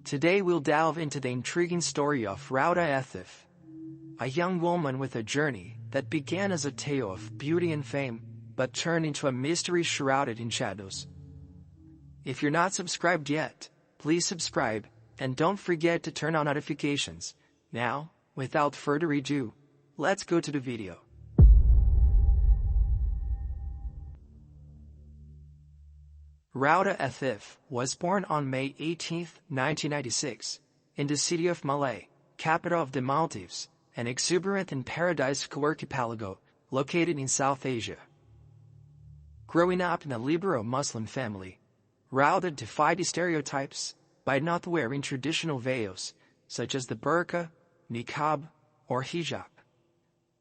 Today we'll delve into the intriguing story of Rauda Ethif, a young woman with a journey that began as a tale of beauty and fame, but turned into a mystery shrouded in shadows. If you're not subscribed yet, please subscribe, and don't forget to turn on notifications. Now, without further ado, let's go to the video. Rauda Ethif was born on May 18, 1996, in the city of Malé, capital of the Maldives, an exuberant and paradisal archipelago located in South Asia. Growing up in a liberal Muslim family, Rauda defied stereotypes by not wearing traditional veils, such as the burqa, niqab, or hijab.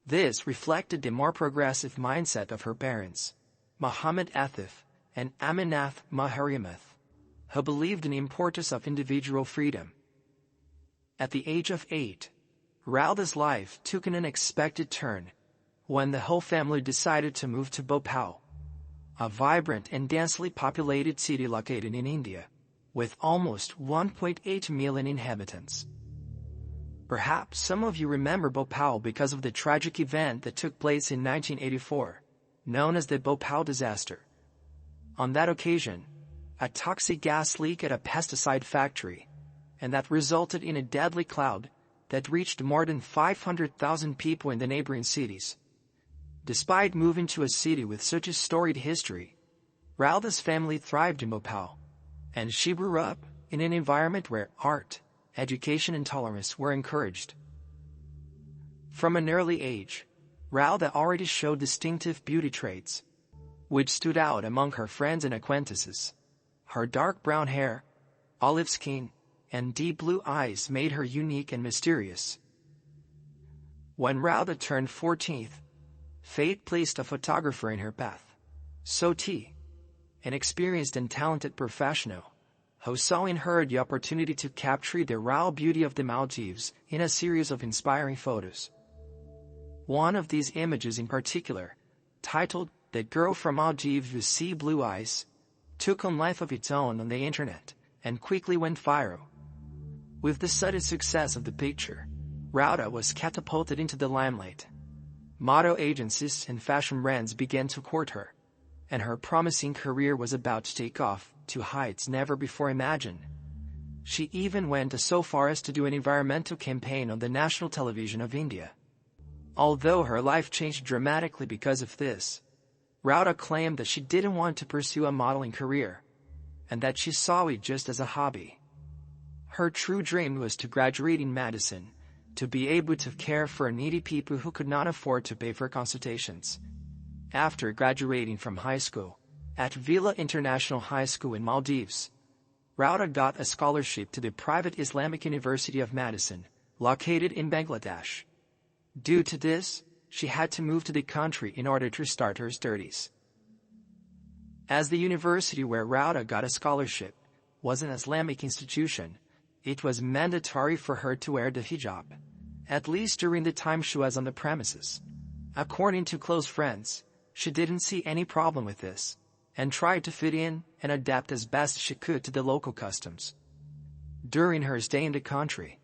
This reflected the more progressive mindset of her parents, Muhammad Ethif and Aminath Maharimeth, who believed in the importance of individual freedom. At the age of 8, Rauda's life took an unexpected turn when the whole family decided to move to Bhopal, a vibrant and densely populated city located in India, with almost 1.8 million inhabitants. Perhaps some of you remember Bhopal because of the tragic event that took place in 1984, known as the Bhopal disaster. On that occasion, a toxic gas leak at a pesticide factory, and that resulted in a deadly cloud that reached more than 500,000 people in the neighboring cities. Despite moving to a city with such a storied history, Rauda's family thrived in Bhopal, and she grew up in an environment where art, education, and tolerance were encouraged. From an early age, Rauda already showed distinctive beauty traits, which stood out among her friends and acquaintances. Her dark brown hair, olive skin, and deep blue eyes made her unique and mysterious. When Rauda turned 14, fate placed a photographer in her path, Soti, an experienced and talented professional, who saw in her the opportunity to capture the raw beauty of the Maldives in a series of inspiring photos. One of these images in particular, titled "The Girl from Maldives with Sea Blue Eyes," took on life of its own on the internet and quickly went viral. With the sudden success of the picture, Rauda was catapulted into the limelight. Model agencies and fashion brands began to court her, and her promising career was about to take off to heights never before imagined. She even went so far as to do an environmental campaign on the national television of India. Although her life changed dramatically because of this, Rauda claimed that she didn't want to pursue a modeling career, and that she saw it just as a hobby. Her true dream was to graduate in medicine, to be able to care for needy people who could not afford to pay for consultations. After graduating from high school, at Villa International High School in Maldives, Rauda got a scholarship to the private Islamic University of Medicine, located in Bangladesh. Due to this, she had to move to the country in order to start her studies. As the university where Rauda got a scholarship was an Islamic institution, it was mandatory for her to wear the hijab, at least during the time she was on the premises. According to close friends, she didn't see any problem with this, and tried to fit in and adapt as best she could to the local customs. During her stay in the country,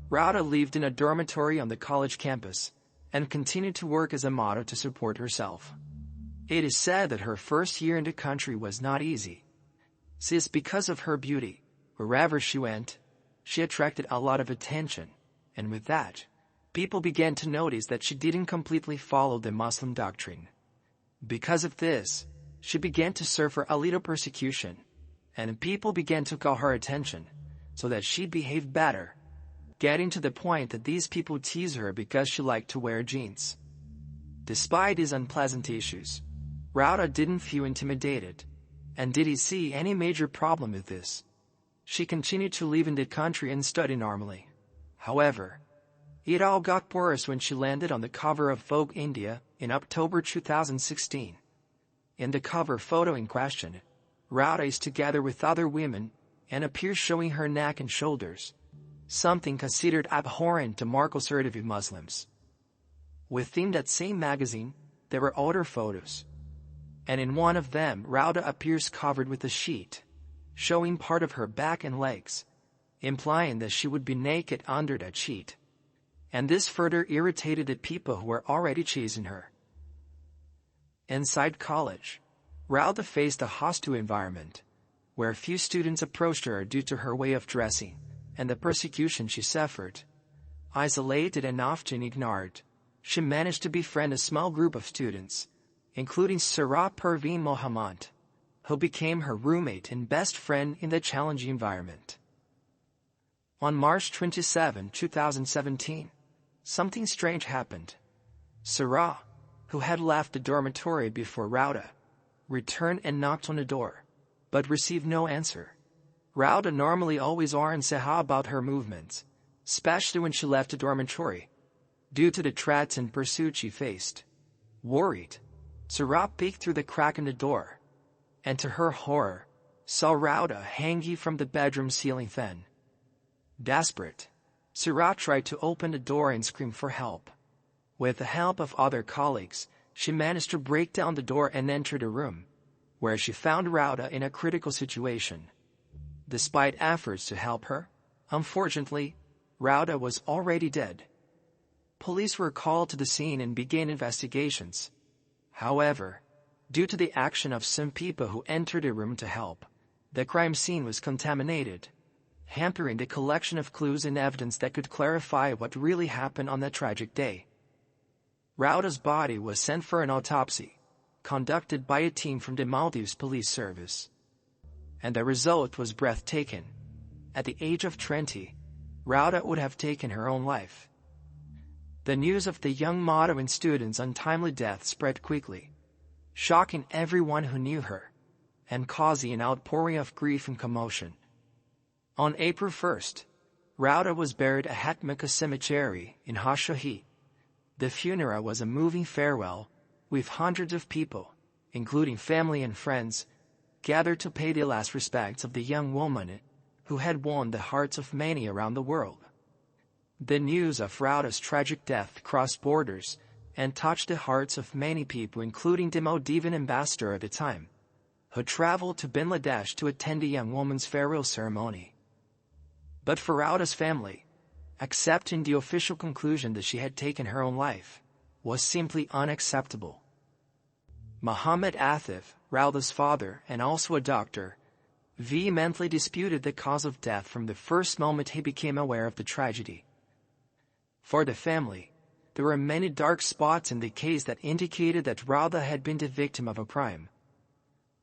Rauda lived in a dormitory on the college campus, and continued to work as a model to support herself. It is said that her first year in the country was not easy, since because of her beauty, wherever she went, she attracted a lot of attention, and with that, people began to notice that she didn't completely follow the Muslim doctrine. Because of this, she began to suffer a little persecution, and people began to call her attention, so that she behaved better, getting to the point that these people tease her because she liked to wear jeans. Despite these unpleasant issues, Rauda didn't feel intimidated, and didn't see any major problem with this. She continued to live in the country and study normally. However, it all got worse when she landed on the cover of Vogue India in October 2016. In the cover photo in question, Rauda is together with other women and appears showing her neck and shoulders, something considered abhorrent to more conservative Muslims. Within that same magazine, there were other photos, and in one of them Rauda appears covered with a sheet, showing part of her back and legs, implying that she would be naked under that sheet. And this further irritated the people who were already chasing her. Inside college, Rauda faced a hostile environment, where few students approached her due to her way of dressing, and the persecution she suffered. Isolated and often ignored, she managed to befriend a small group of students, including Sarah Perveen Mohammad, who became her roommate and best friend in the challenging environment. On March 27, 2017, something strange happened. Sarah, who had left the dormitory before Rauda, returned and knocked on the door, but received no answer. Rauda normally always warned Sarah about her movements, especially when she left the dormitory, due to the threats and pursuit she faced. Worried, Sarah peeked through the crack in the door, and to her horror, saw Rauda hanging from the bedroom ceiling fan. Desperate, Sarah tried to open the door and scream for help. With the help of other colleagues, she managed to break down the door and enter the room, where she found Rauda in a critical situation. Despite efforts to help her, unfortunately, Rauda was already dead. Police were called to the scene and began investigations. However, due to the action of some people who entered the room to help, the crime scene was contaminated, hampering the collection of clues and evidence that could clarify what really happened on that tragic day. Rauda's body was sent for an autopsy, conducted by a team from the Maldives Police Service. And the result was breathtaking. At the age of 20, Rauda would have taken her own life. The news of the young model and student's untimely death spread quickly, shocking everyone who knew her, and causing an outpouring of grief and commotion. On April 1st, Rauda was buried at Hatmaka Cemetery in Hashohi. The funeral was a moving farewell, with hundreds of people, including family and friends, gathered to pay the last respects of the young woman who had won the hearts of many around the world. The news of Rauda's tragic death crossed borders and touched the hearts of many people, including the Maldivian ambassador at the time, who traveled to Bangladesh to attend the young woman's farewell ceremony. But for Rauda's family, accepting the official conclusion that she had taken her own life was simply unacceptable. Muhammad Athif, Rauda's father and also a doctor, vehemently disputed the cause of death from the first moment he became aware of the tragedy. For the family, there were many dark spots in the case that indicated that Rauda had been the victim of a crime.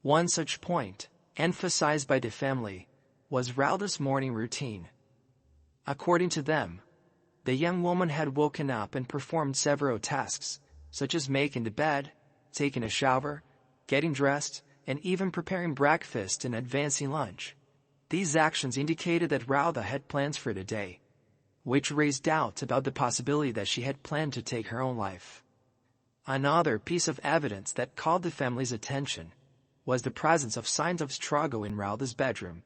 One such point, emphasized by the family, was Rauda's morning routine. According to them, the young woman had woken up and performed several tasks, such as making the bed, taking a shower, getting dressed, and even preparing breakfast and advancing lunch. These actions indicated that Rauda had plans for the day, which raised doubts about the possibility that she had planned to take her own life. Another piece of evidence that caught the family's attention was the presence of signs of struggle in Rauda's bedroom.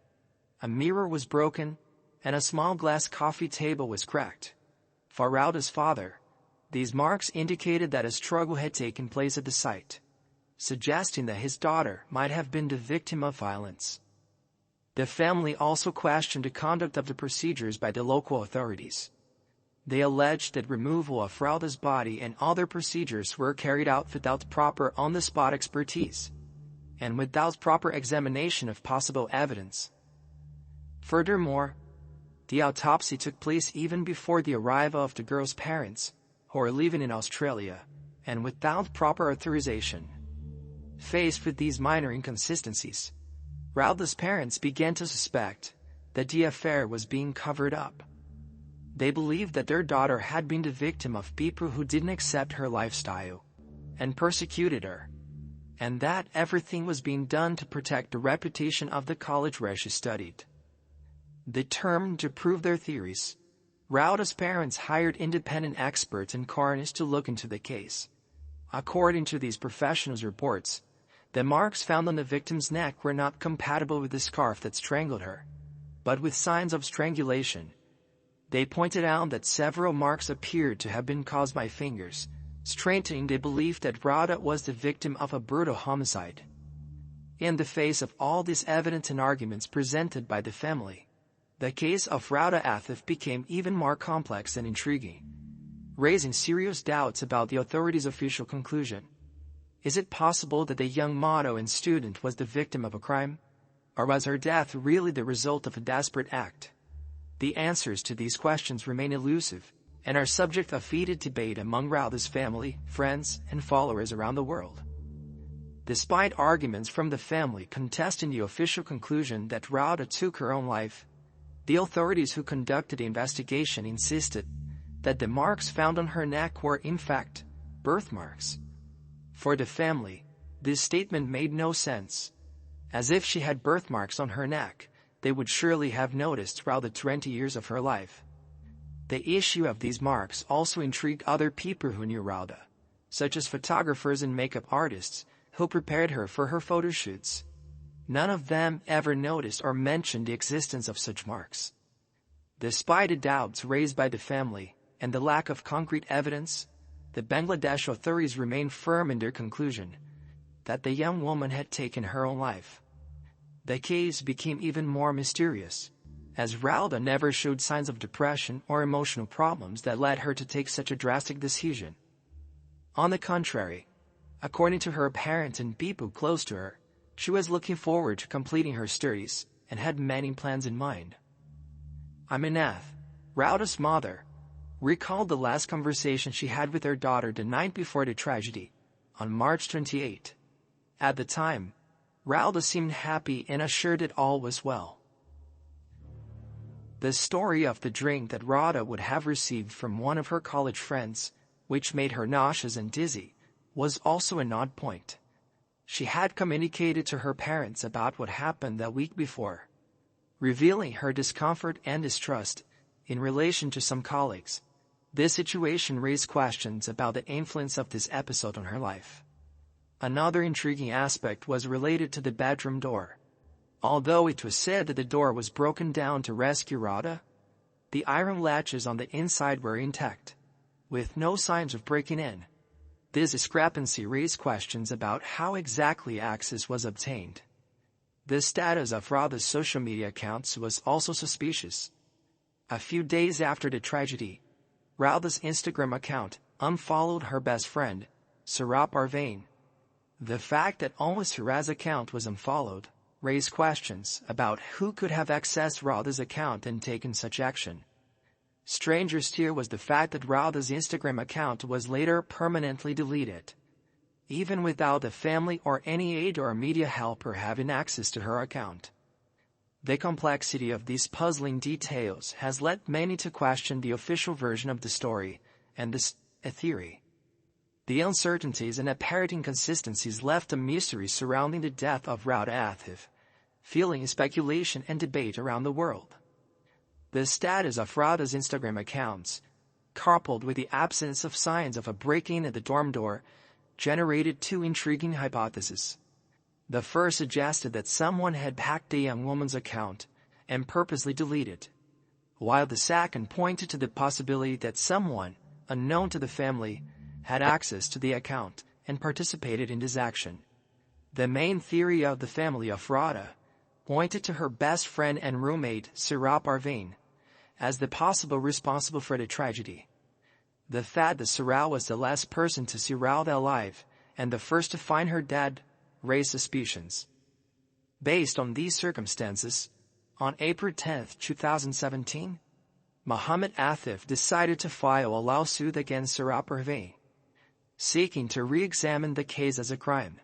A mirror was broken, and a small glass coffee table was cracked. For Rauda's father, these marks indicated that a struggle had taken place at the site, suggesting that his daughter might have been the victim of violence. The family also questioned the conduct of the procedures by the local authorities. They alleged that removal of Rauda's body and other procedures were carried out without proper on-the-spot expertise, and without proper examination of possible evidence. Furthermore, the autopsy took place even before the arrival of the girl's parents, who were living in Australia, and without proper authorization. Faced with these minor inconsistencies, Rauda's parents began to suspect that the affair was being covered up. They believed that their daughter had been the victim of people who didn't accept her lifestyle and persecuted her, and that everything was being done to protect the reputation of the college where she studied. Determined to prove their theories, Rauda's parents hired independent experts and coroners to look into the case. According to these professionals' reports, the marks found on the victim's neck were not compatible with the scarf that strangled her, but with signs of strangulation. They pointed out that several marks appeared to have been caused by fingers, strengthening the belief that Rauda was the victim of a brutal homicide. In the face of all this evidence and arguments presented by the family, The case of Rauda Athif became even more complex and intriguing, raising serious doubts about the authorities' official conclusion. Is it possible that the young model and student was the victim of a crime? Or was her death really the result of a desperate act? The answers to these questions remain elusive and are subject of heated debate among Rauda's family, friends, and followers around the world. Despite arguments from the family contesting the official conclusion that Rauda took her own life, the authorities who conducted the investigation insisted that the marks found on her neck were in fact birthmarks. For the family, this statement made no sense. As if she had birthmarks on her neck, they would surely have noticed throughout the 20 years of her life. The issue of these marks also intrigued other people who knew Rauda, such as photographers and makeup artists who prepared her for her photo shoots. None of them ever noticed or mentioned the existence of such marks. Despite the doubts raised by the family and the lack of concrete evidence, the Bangladesh authorities remained firm in their conclusion that the young woman had taken her own life. The case became even more mysterious, as Rauda never showed signs of depression or emotional problems that led her to take such a drastic decision. On the contrary, according to her parents and people close to her, she was looking forward to completing her studies and had many plans in mind. Aminath, Rauda's mother, recalled the last conversation she had with her daughter the night before the tragedy, on March 28. At the time, Rauda seemed happy and assured that all was well. The story of the drink that Rauda would have received from one of her college friends, which made her nauseous and dizzy, was also an odd point. She had communicated to her parents about what happened that week before, revealing her discomfort and distrust in relation to some colleagues. This situation raised questions about the influence of this episode on her life. Another intriguing aspect was related to the bedroom door. Although it was said that the door was broken down to rescue Rauda, the iron latches on the inside were intact, with no signs of breaking in. This discrepancy raised questions about how exactly access was obtained. The status of Rauda's social media accounts was also suspicious. A few days after the tragedy, Rauda's Instagram account unfollowed her best friend, Sarab Arvain. The fact that only Sarab's account was unfollowed raised questions about who could have accessed Rauda's account and taken such action. Stranger still was the fact that Rauda's Instagram account was later permanently deleted, even without the family or any aide or media helper having access to her account. The complexity of these puzzling details has led many to question the official version of the story and this a theory. The uncertainties and apparent inconsistencies left a mystery surrounding the death of Rauda Athif, fueling speculation and debate around the world. The status of Rauda's Instagram accounts, coupled with the absence of signs of a break-in at the dorm door, generated two intriguing hypotheses. The first suggested that someone had hacked the young woman's account and purposely deleted it, while the second pointed to the possibility that someone, unknown to the family, had access to the account and participated in this action. The main theory of the family of Rauda pointed to her best friend and roommate Sarab Arvain as the possible responsible for the tragedy. The fact that Sarab was the last person to see Rauda alive and the first to find her dead raised suspicions. Based on these circumstances, on April 10, 2017, Mohammed Athif decided to file a lawsuit against Sarab Arvain, seeking to re-examine the case as a crime.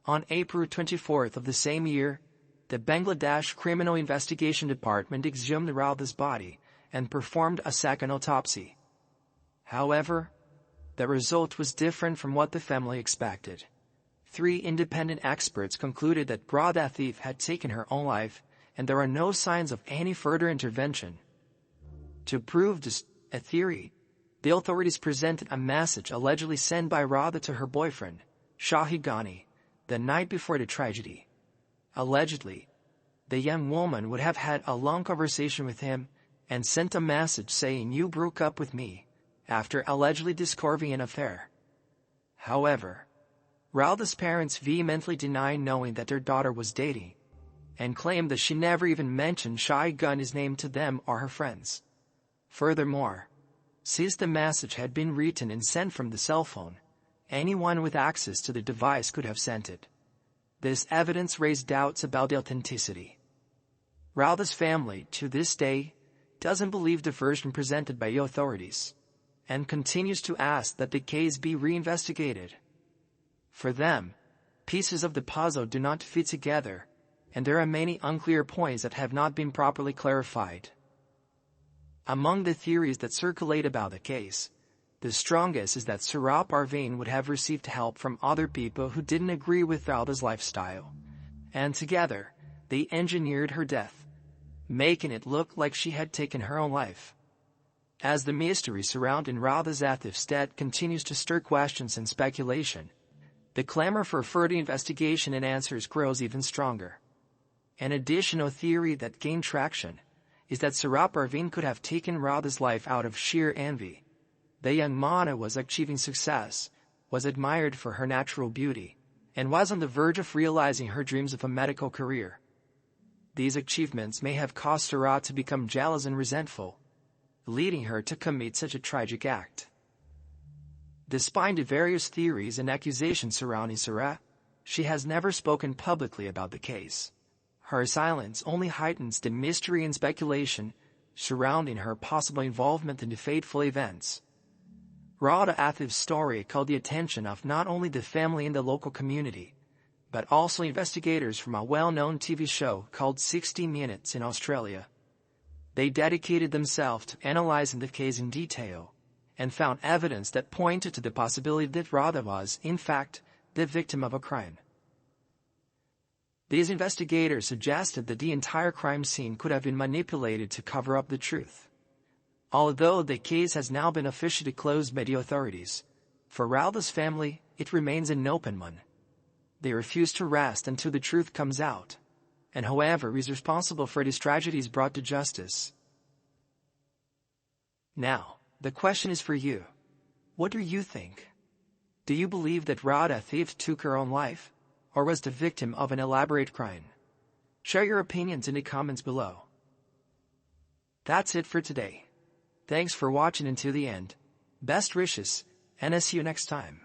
On April 24 of the same year, the Bangladesh Criminal Investigation Department exhumed Rauda's body and performed a second autopsy. However, the result was different from what the family expected. 3 independent experts concluded that Rauda Athif had taken her own life, and there are no signs of any further intervention. To prove this a theory, the authorities presented a message allegedly sent by Rauda to her boyfriend, Shahi Ghani, the night before the tragedy. Allegedly, the young woman would have had a long conversation with him and sent a message saying, "You broke up with me," after allegedly discovering an affair. However, Rauda's parents vehemently denied knowing that their daughter was dating and claimed that she never even mentioned Shaigun's name to them or her friends. Furthermore, since the message had been written and sent from the cell phone, anyone with access to the device could have sent it. This evidence raised doubts about the authenticity. Rauda's family, to this day, doesn't believe the version presented by the authorities, and continues to ask that the case be reinvestigated. For them, pieces of the puzzle do not fit together, and there are many unclear points that have not been properly clarified. Among the theories that circulate about the case, the strongest is that Sarah Parveen would have received help from other people who didn't agree with Rauda's lifestyle, and together, they engineered her death, making it look like she had taken her own life. As the mystery surrounding Rauda's death continues to stir questions and speculation, the clamor for further investigation and answers grows even stronger. An additional theory that gained traction is that Sarah Parveen could have taken Rauda's life out of sheer envy. The young Mana was achieving success, was admired for her natural beauty, and was on the verge of realizing her dreams of a medical career. These achievements may have caused Sarah to become jealous and resentful, leading her to commit such a tragic act. Despite the various theories and accusations surrounding Sarah, she has never spoken publicly about the case. Her silence only heightens the mystery and speculation surrounding her possible involvement in the fateful events. Rauda Athif's story called the attention of not only the family and the local community, but also investigators from a well-known TV show called 60 Minutes in Australia. They dedicated themselves to analyzing the case in detail, and found evidence that pointed to the possibility that Rauda was, in fact, the victim of a crime. These investigators suggested that the entire crime scene could have been manipulated to cover up the truth. Although the case has now been officially closed by the authorities, for Rauda's family, it remains an open one. They refuse to rest until the truth comes out, and whoever is responsible for these tragedies brought to justice. Now, the question is for you. What do you think? Do you believe that Rauda Athif took her own life, or was the victim of an elaborate crime? Share your opinions in the comments below. That's it for today. Thanks for watching until the end. Best wishes, and I'll see you next time.